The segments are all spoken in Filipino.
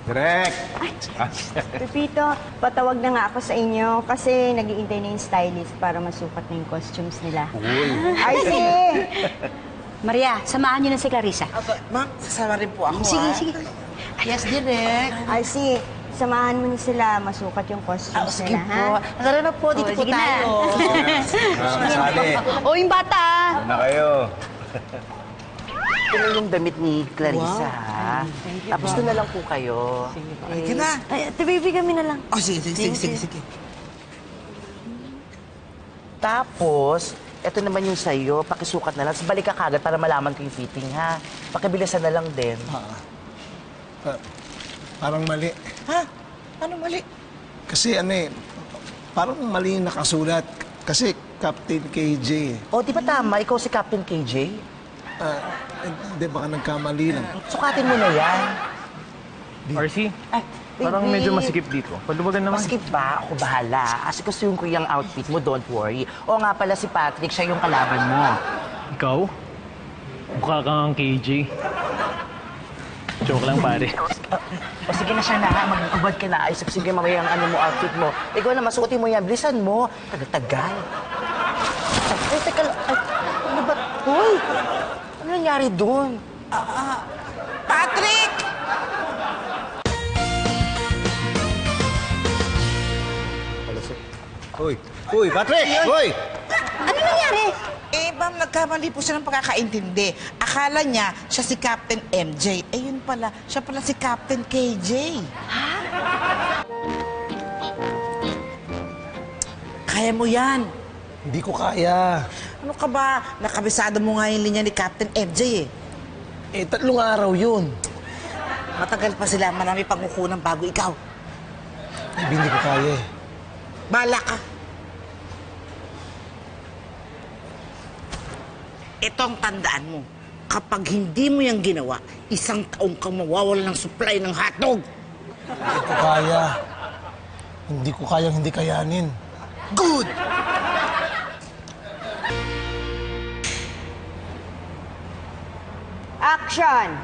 Direk! Pepito, patawag na nga ako sa inyo kasi nag-iintay na yung stylist para masukat na yung costumes nila. Ay, Maria, samahan niyo na si Clarissa. Ma'am, sasama rin po ako, Sige, sige. Yes, direct. Ay, samahan mo na sila masukat yung costumes Sige nila, po. ha? Tara na po, dito po sige na. tayo. Sali. O, yung bata! Na kayo. Ito na yung damit ni Clarissa, ha? Tapos doon na lang po kayo. Ay, ka na. Ay, ate baby, kami na lang. Oh, sige. Tapos, ito naman yung sa'yo. Pakisukat na lang. Tapos balik ka kagad para malaman ko yung fitting, ha? Pakibilisan na lang din. Parang mali. Ha? Ano mali? Kasi parang mali yung nakasulat. Kasi Captain KJ. O, di ba tama? Ikaw si Captain KJ? Hindi, baka nagkamali lang. Sukatin mo na yan. RC, Ay, parang baby. medyo masikip dito. Paluwagan naman. Maskip ba? Ako bahala. Kasi gusto yung yung outfit mo, don't worry. O nga pala si Patrick, siya yung kalaban mo. Ikaw? Mukha kang KJ. Joke lang, pare. O sige na siya na, ha? Mag-ubad ka na. Ay, sige mamaya ang mo, outfit mo. Ikaw na, masuotin mo yan. Bilisan mo. Tagal-tagal. Ay, teka lang. Ay, ano ba? Hoy! Ano nangyari doon? Patrick! Uy, Patrick! Uy! Ano nangyari? Eh, ma'am, nagkamali po siya ng pagkakaintindi. Akala niya siya si Captain MJ. Eh, yun pala. Siya pala si Captain KJ. Kaya mo yan. Hindi ko kaya. Ano ka ba? Nakabisado mo nga yung linya ni Captain MJ eh. 3 araw yun. Matagal pa sila. Marami pang kukunan bago ikaw. Hindi ko kaya eh. Bala ka. Ito ang tandaan mo. Kapag hindi mo yung ginawa, 1 taong kang mawawala ng supply ng hotdog. Hindi ko kaya. Hindi ko kayang hindi kayanin. Good! Action!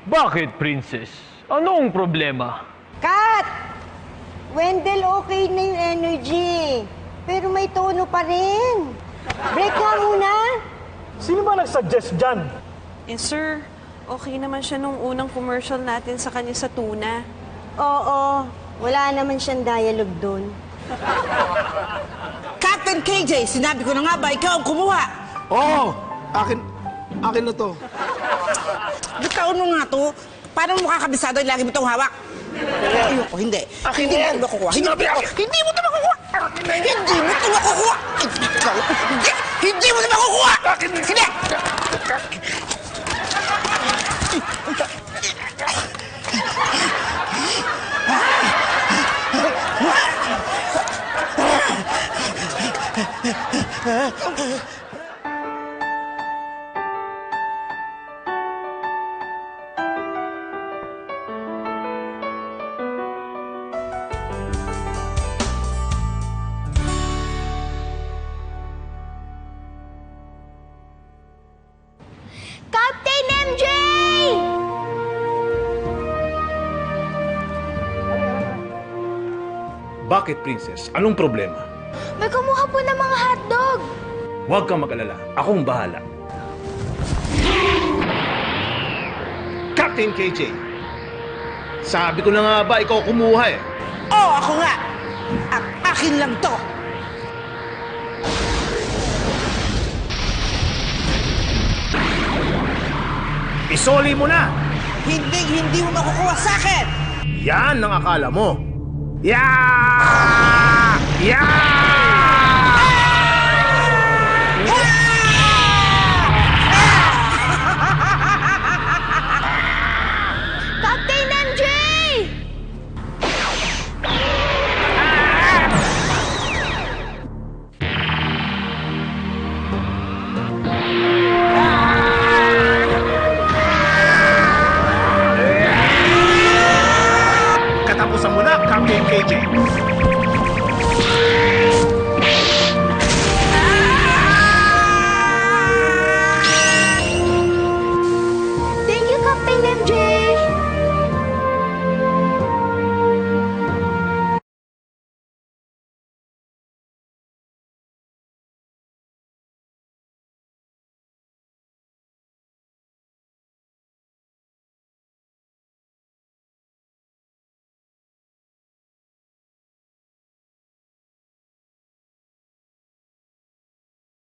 Bakit, princess? Anong problema? Cut! Wendell, okay na yung energy. Pero may tono pa rin. Break nga muna. Sino ba nag-suggest dyan? Eh, sir, okay naman siya nung unang commercial natin sa kanya sa tuna. Oo, wala naman siyang dialogue doon. Captain KJ, sinabi ko na nga ba, ikaw ang kumuha. Oo! Akin na to. Bitaon mo nga to. Paano mo kakabisado yung lagi mo itong hawak? Ayoko, hindi. Hindi mo ito makukuha. Hindi mo ito makukuha. Hindi mo ito makukuha. Hindi mo ito makukuha. Hindi! Captain MJ! Bakit, princess? Anong problema? May kumuha po ng mga hotdog. Huwag kang mag-alala. Akong bahala. Captain KJ! Sabi ko na nga ba, ikaw kumuha eh. Oo, ako nga. Ang akin lang to. Isoli mo na! Hindi mo makukuha sa akin. Yan ang akala mo. Yeah! Yeah!